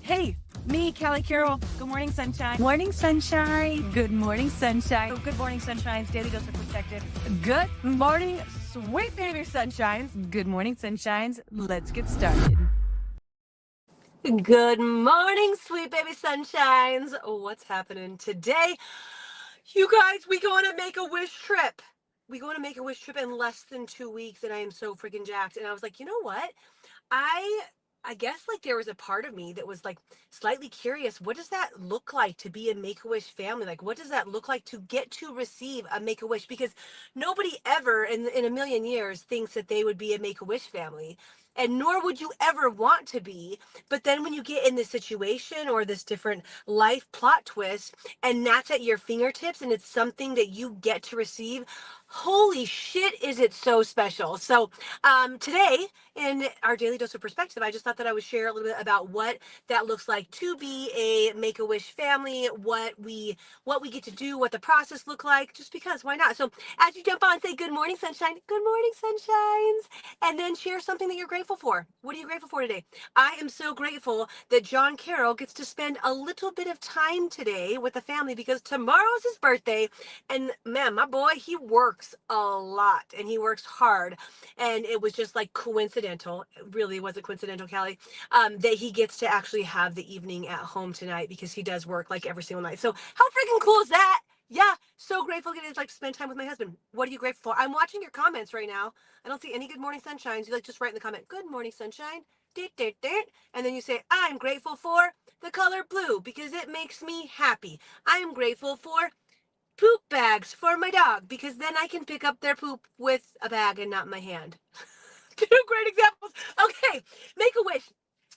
Hey, me, Callie Carroll. Good morning, sunshine. Morning, sunshine. Good morning, sunshine. Oh, good morning, sunshines. Daily dose of perspective. Good morning, sweet baby sunshines. Good morning, sunshines. Let's get started. Good morning, sweet baby sunshines. What's happening today? You guys, we go on a Make-A-Wish trip. We go on a Make-A-Wish trip in less than 2 weeks, and I am so freaking jacked. And I was like, you know what? I I guess like there was a part of me that was like slightly curious. What does that look like to be a Make-A-Wish family? Like, what does that look like to get to receive a Make-A-Wish? Because nobody ever in a million years thinks that they would be a Make-A-Wish family. And nor would you ever want to be. But then when you get in this situation or this different life plot twist, and that's at your fingertips and it's something that you get to receive, holy shit, is it so special. So today in our daily dose of perspective, I just thought that I would share a little bit about what that looks like to be a Make-A-Wish family, what we get to do, what the process look like, just because, why not? So as you jump on, say good morning, sunshine, good morning, sunshines, and then share something that you're grateful for. What are you grateful for today? I am so grateful that John Carroll gets to spend a little bit of time today with the family because tomorrow's his birthday. And man, my boy, he works a lot and he works hard. And it was just like coincidental. It really wasn't coincidental, Callie, that he gets to actually have the evening at home tonight because he does work like every single night. So how freaking cool is that? Yeah, so grateful getting to like spend time with my husband. What are you grateful for? I'm watching your comments right now. I don't see any good morning sunshines. You like just write in the comment, good morning sunshine. And then you say, I'm grateful for the color blue because it makes me happy. I am grateful for poop bags for my dog because then I can pick up their poop with a bag and not my hand. Two great examples. Okay, Make-A-Wish.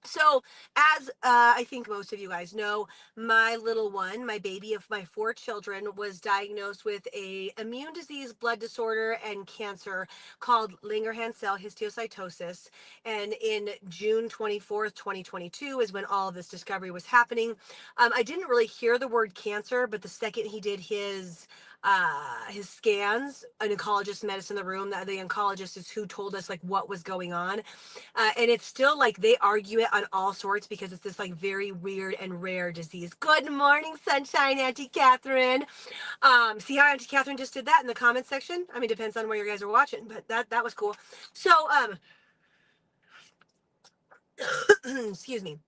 So, as I think most of you guys know, my little one, my baby of my 4 children, was diagnosed with a immune disease, blood disorder, and cancer called Langerhans cell histiocytosis. And in June 24th, 2022 is when all of this discovery was happening. I didn't really hear the word cancer, but the second he did his scans, an oncologist met us in the room. The oncologist is who told us like what was going on. And it's still like they argue it on all sorts because it's this like very weird and rare disease. Good morning, sunshine, Auntie Catherine. See how Auntie Catherine just did that in the comments section? I mean, depends on where you guys are watching, but that was cool. So, excuse me.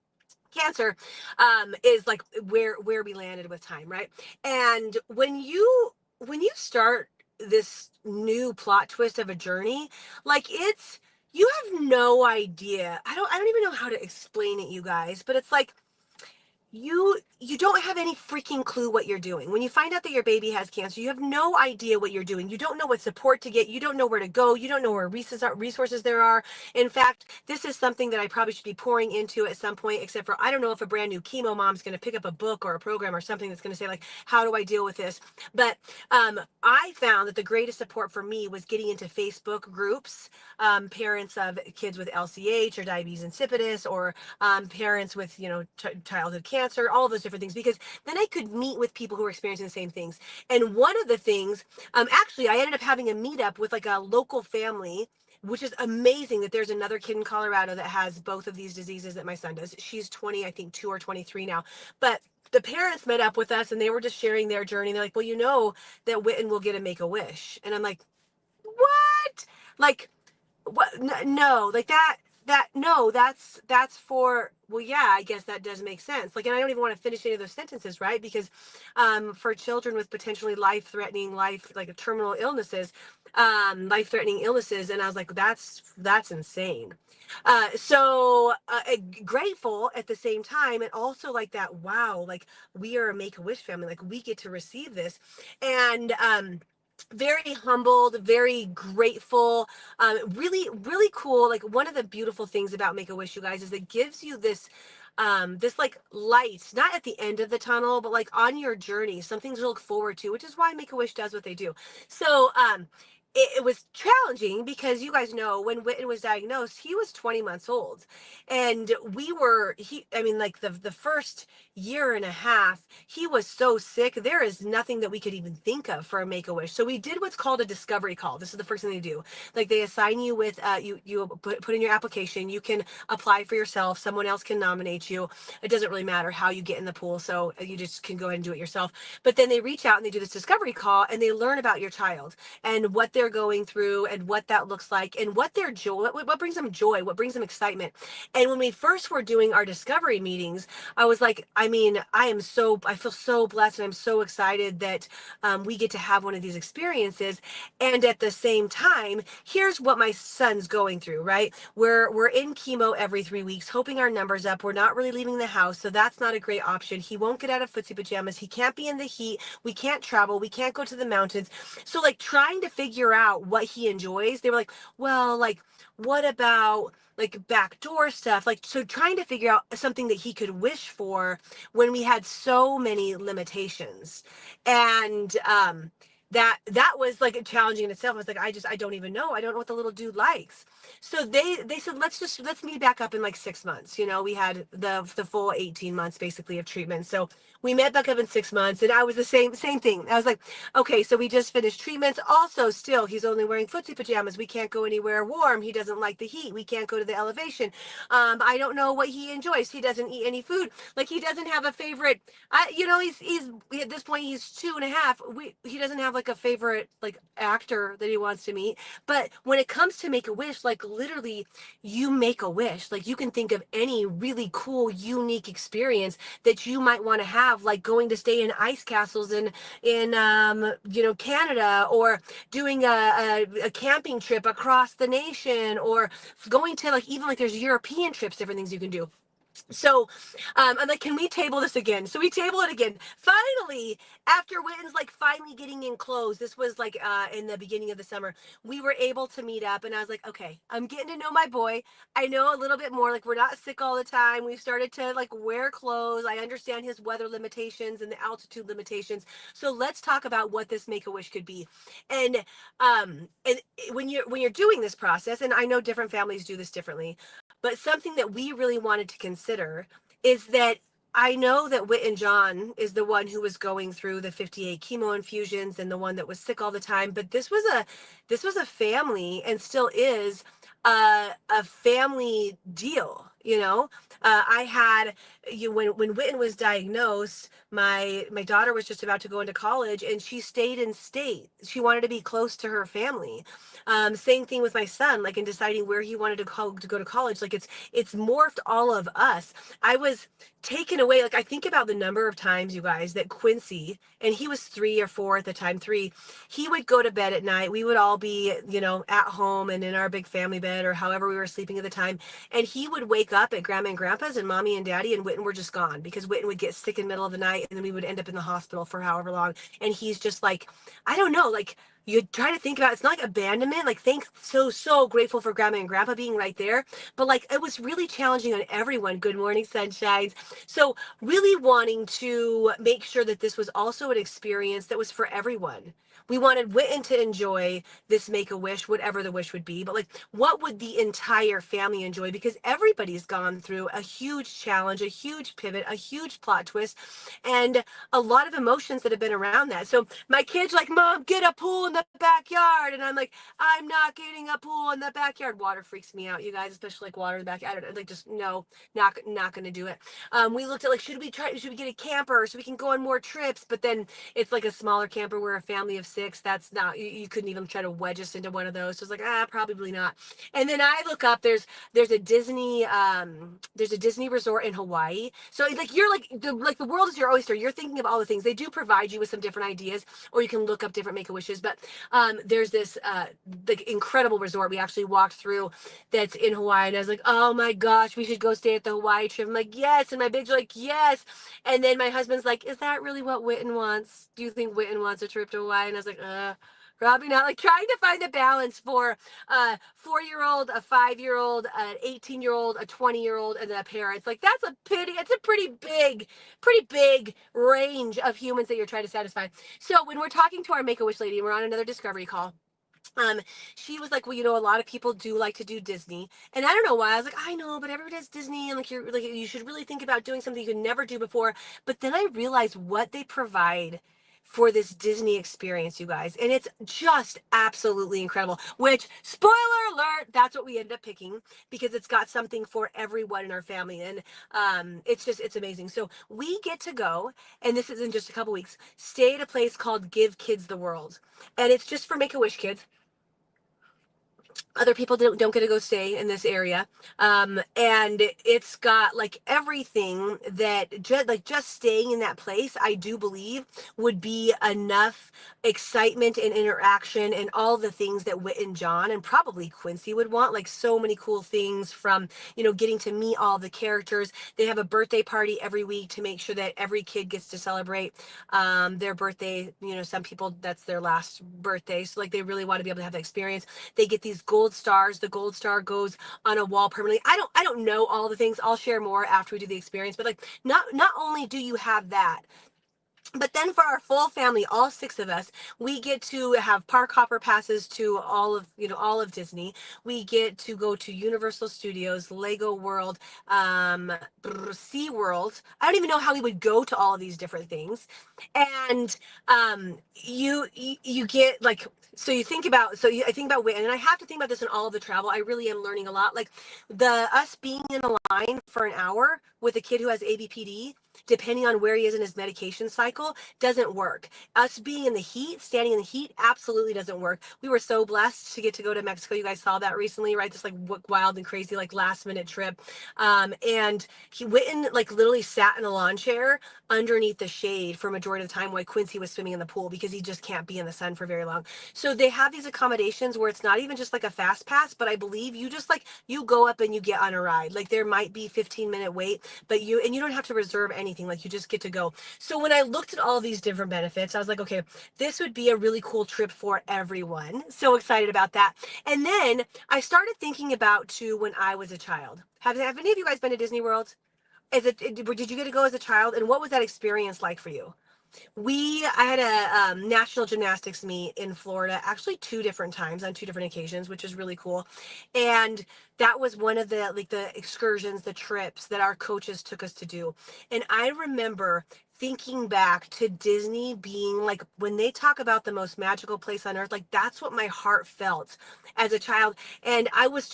Cancer is like where we landed with time, right? And when you start this new plot twist of a journey, like you have no idea. I don't even know how to explain it, you guys, but it's like you don't have any freaking clue what you're doing. When you find out that your baby has cancer, you have no idea what you're doing. You don't know what support to get. You don't know where to go. You don't know where resources there are. In fact, this is something that I probably should be pouring into at some point, except for I don't know if a brand new chemo mom's going to pick up a book or a program or something that's going to say like, how do I deal with this? But I found that the greatest support for me was getting into Facebook groups, parents of kids with LCH or diabetes insipidus, or parents with, childhood cancer, all those different things, because then I could meet with people who are experiencing the same things. And one of the things, actually, I ended up having a meetup with like a local family, which is amazing that there's another kid in Colorado that has both of these diseases that my son does. She's 20, I think 2 or 23 now. But the parents met up with us and they were just sharing their journey. They're like, well, you know that Witten will get a Make-A-Wish. And I'm like, what? Like, what? No, like no, that's for, well, yeah, I guess that does make sense. Like, and I don't even want to finish any of those sentences, right? Because for children with potentially life-threatening, like terminal illnesses, life-threatening illnesses, and I was like, that's insane. So grateful at the same time, and also like that, wow, like we are a Make-A-Wish family, like we get to receive this. And very humbled, very grateful, really, really cool. Like one of the beautiful things about Make-A-Wish, you guys, is it gives you this like light, not at the end of the tunnel, but like on your journey, something to look forward to, which is why Make-A-Wish does what they do. So, it was challenging because you guys know when Witten was diagnosed, he was 20 months old. And I mean, like the first year and a half, he was so sick. There is nothing that we could even think of for a Make-A-Wish. So we did what's called a discovery call. This is the first thing they do. Like they assign you with, you put in your application. You can apply for yourself. Someone else can nominate you. It doesn't really matter how you get in the pool. So you just can go ahead and do it yourself. But then they reach out and they do this discovery call and they learn about your child and what they're going through and what that looks like and what their joy, what brings them joy, what brings them excitement. And when we first were doing our discovery meetings, I was like, I mean, I feel so blessed and I'm so excited that we get to have one of these experiences. And at the same time, here's what my son's going through, right? We're in chemo every 3 weeks, hoping our numbers up. We're not really leaving the house, so that's not a great option. He won't get out of footsie pajamas. He can't be in the heat. We can't travel. We can't go to the mountains. So like trying to figure out what he enjoys, they were like, well, like, what about like backdoor stuff? Like, so trying to figure out something that he could wish for when we had so many limitations. And that was like challenging in itself. I was like, I don't even know. I don't know what the little dude likes. So they said, let's meet back up in like 6 months. You know, we had the full 18 months basically of treatment. So we met back up in 6 months and I was the same thing. I was like, okay, so we just finished treatments. Also, still, he's only wearing footsie pajamas. We can't go anywhere warm. He doesn't like the heat. We can't go to the elevation. I don't know what he enjoys. He doesn't eat any food. Like he doesn't have a favorite. You know, he's at this point he's 2.5. He doesn't have like a favorite like actor that he wants to meet. But when it comes to Make-A-Wish, like literally, you make a wish. Like you can think of any really cool, unique experience that you might want to have, like going to stay in ice castles in you know, Canada, or doing a camping trip across the nation, or going to like even like there's European trips, different things you can do. So I'm like, can we table this again? So we table it again. Finally, after Witten's like finally getting in clothes, this was like in the beginning of the summer, we were able to meet up and I was like, okay, I'm getting to know my boy. I know a little bit more, like we're not sick all the time. We've started to like wear clothes. I understand his weather limitations and the altitude limitations. So let's talk about what this Make-A-Wish could be. And when you're doing this process, and I know different families do this differently, but something that we really wanted to consider is that I know that Witten John is the one who was going through the 58 chemo infusions and the one that was sick all the time. But this was a family and still is a family deal. You know, I had when Witten was diagnosed, my daughter was just about to go into college and she stayed in state. She wanted to be close to her family. Same thing with my son, like in deciding where he wanted to go to college. Like it's morphed all of us. I was taken away. Like I think about the number of times, you guys, that Quincy, and he was 3 or 4 at the time, 3, he would go to bed at night. We would all be, you know, at home and in our big family bed or however we were sleeping at the time. And he would wake up at grandma and grandpa's and mommy and daddy, and Witten were just gone because Witten would get sick in the middle of the night and then we would end up in the hospital for however long. And he's just like, I don't know, like you try to think about, it's not like abandonment, like thanks, so grateful for grandma and grandpa being right there, but like it was really challenging on everyone. Good morning, sunshines. So really wanting to make sure that this was also an experience that was for everyone. We wanted Witten to enjoy this Make-A-Wish, whatever the wish would be, but like what would the entire family enjoy? Because everybody's gone through a huge challenge, a huge pivot, a huge plot twist, and a lot of emotions that have been around that. So my kids like, Mom, get a pool in the backyard. And I'm like, I'm not getting a pool in the backyard. Water freaks me out, you guys, especially like water in the backyard. I don't like, just no, not going to do it. We looked at like, should we get a camper so we can go on more trips? But then it's like a smaller camper. We're a family of 6. That's not, you couldn't even try to wedge us into one of those. So it's like, probably not. And then I look up, there's a Disney resort in Hawaii. So like, you're like the world is your oyster. You're thinking of all the things. They do provide you with some different ideas, or you can look up different Make-A-Wishes. But there's this like incredible resort we actually walked through that's in Hawaii, and I was like, oh my gosh, we should go stay at the Hawaii trip. I'm like, yes. And my bigs are like, yes. And then my husband's like, is that really what Witten wants? Do you think Witten wants a trip to Hawaii? And I was like, probably not. Like trying to find the balance for a 4-year-old, a 5-year-old, an 18-year-old, a 20-year-old, and then a parent. It's like, that's a pity. It's a pretty big range of humans that you're trying to satisfy. So when we're talking to our Make-A-Wish lady, and we're on another discovery call, um, she was like, well, a lot of people do like to do Disney. And I don't know why. I was like, I know, but everybody does Disney. And like, you should really think about doing something you could never do before. But then I realized what they provide for this Disney experience, you guys. And it's just absolutely incredible, which, spoiler alert, that's what we end up picking because it's got something for everyone in our family. And it's amazing. So we get to go, and this is in just a couple weeks, stay at a place called Give Kids the World. And it's just for Make-A-Wish kids. Other people don't get to go stay in this area, and it's got like everything that just staying in that place, I do believe, would be enough excitement and interaction and all the things that Whit and John and probably Quincy would want, like so many cool things from getting to meet all the characters. They have a birthday party every week to make sure that every kid gets to celebrate their birthday. Some people, that's their last birthday, so like they really want to be able to have that experience. They get these gold stars. The gold star goes on a wall permanently. I don't know all the things. I'll share more after we do the experience. But like, not only do you have that, but then for our full family, all 6 of us, we get to have park hopper passes to all of Disney. We get to go to Universal Studios, Lego World, Sea World. I don't even know how we would go to all of these different things. And you get like, so you think about, I think about, and I have to think about this in all of the travel. I really am learning a lot. Like us being in a line for an hour with a kid who has ABPD, depending on where he is in his medication cycle, doesn't work. Us being in the heat, standing in the heat, absolutely doesn't work. We were so blessed to get to go to Mexico. You guys saw that recently, right? This like wild and crazy, like last minute trip. And Witten like literally sat in a lawn chair underneath the shade for a majority of the time while Quincy was swimming in the pool because he just can't be in the sun for very long. So they have these accommodations where it's not even just like a fast pass, but I believe you just like, you go up and you get on a ride. Like there might be 15-minute wait, but you don't have to reserve anything. Like you just get to go. So when I looked at all these different benefits, I was like, okay, this would be a really cool trip for everyone. So excited about that. And then I started thinking about too when I was a child. Have any of you guys been to Disney World? Did you get to go as a child? And what was that experience like for you? I had a national gymnastics meet in Florida, actually 2 different times on 2 different occasions, which is really cool. And that was one of the excursions, the trips that our coaches took us to do. And I remember thinking back to Disney being like, when they talk about the most magical place on earth, like that's what my heart felt as a child. And I was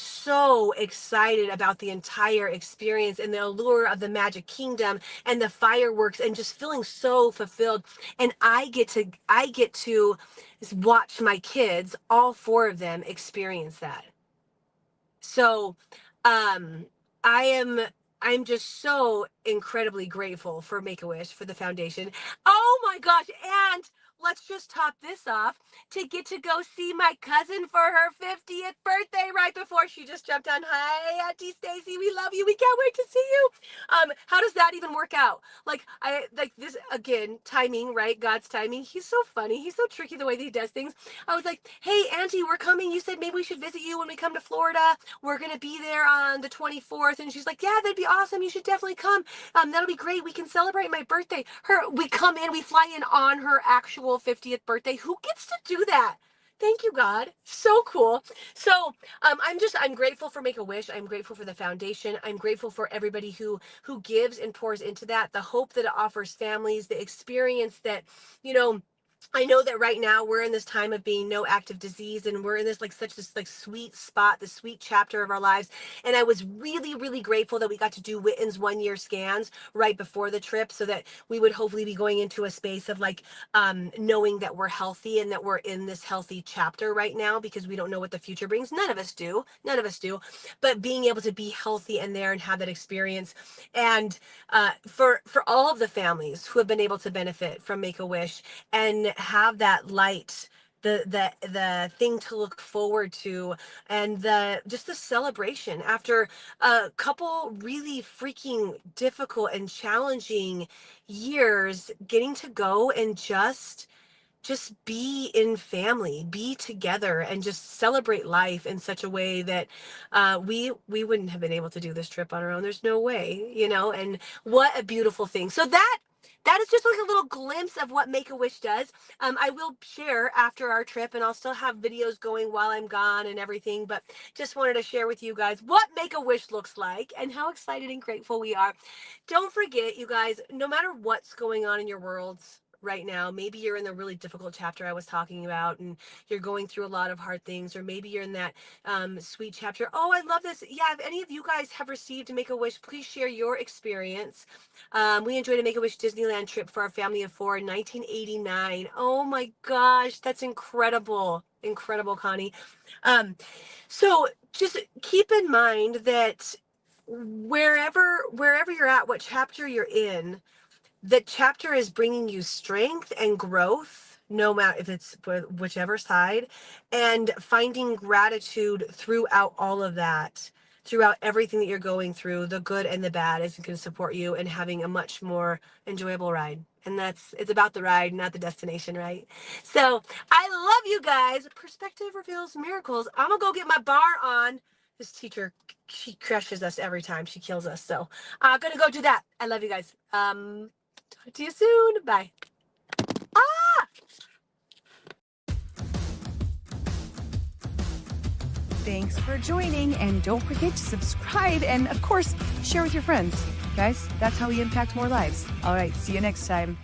so excited about the entire experience and the allure of the Magic Kingdom and the fireworks and just feeling so fulfilled. And I get to watch my kids, all 4 of them, experience that. So I'm just so incredibly grateful for Make-A-Wish, for the foundation. Oh my gosh, and let's just top this off to get to go see my cousin for her 50th birthday right before she just jumped on. Hi, Auntie Stacy, we love you. We can't wait to see you. How does that even work out? Like this again, timing, right? God's timing. He's so funny. He's so tricky the way that he does things. I was like, hey, Auntie, we're coming. You said maybe we should visit you when we come to Florida. We're going to be there on the 24th. And she's like, yeah, that'd be awesome. You should definitely come. That'll be great. We can celebrate my birthday. We fly in on her actual 50th birthday. Who gets to do that? Thank you, God. So cool. So I'm grateful for Make-A-Wish. I'm grateful for the foundation. I'm grateful for everybody who gives and pours into that, the hope that it offers families, the experience that, I know that right now we're in this time of being no active disease, and we're in this sweet spot, the sweet chapter of our lives. And I was really, really grateful that we got to do Witten's 1-year scans right before the trip, so that we would hopefully be going into a space of knowing that we're healthy and that we're in this healthy chapter right now, because we don't know what the future brings. None of us do. But being able to be healthy in there and have that experience, and for all of the families who have been able to benefit from Make-A-Wish and have that light, the thing to look forward to, and the celebration after a couple really freaking difficult and challenging years, getting to go and just be in family, be together, and just celebrate life in such a way that we wouldn't have been able to do this trip on our own. There's no way, and what a beautiful thing. So that that is just like a little glimpse of what Make-A-Wish does. I will share after our trip, and I'll still have videos going while I'm gone and everything, but just wanted to share with you guys what Make-A-Wish looks like and how excited and grateful we are. Don't forget, you guys, no matter what's going on in your worlds right now, maybe you're in the really difficult chapter I was talking about and you're going through a lot of hard things, or maybe you're in that sweet chapter. Oh, I love this. Yeah, if any of you guys have received Make-A-Wish, please share your experience. We enjoyed a Make-A-Wish Disneyland trip for our family of 4 in 1989. Oh my gosh, that's incredible. Incredible, Connie. So just keep in mind that wherever you're at, what chapter you're in, the chapter is bringing you strength and growth, no matter if it's whichever side, and finding gratitude throughout all of that, throughout everything that you're going through, the good and the bad, is going to support you and having a much more enjoyable ride. And it's about the ride, not the destination, right? So I love you guys. Perspective reveals miracles. I'm gonna go get my bar on. This teacher, she crushes us every time. She kills us. So I'm gonna go do that. I love you guys. Talk to you soon. Bye. Thanks for joining, and don't forget to subscribe and, of course, share with your friends. Guys, that's how we impact more lives. All right, see you next time.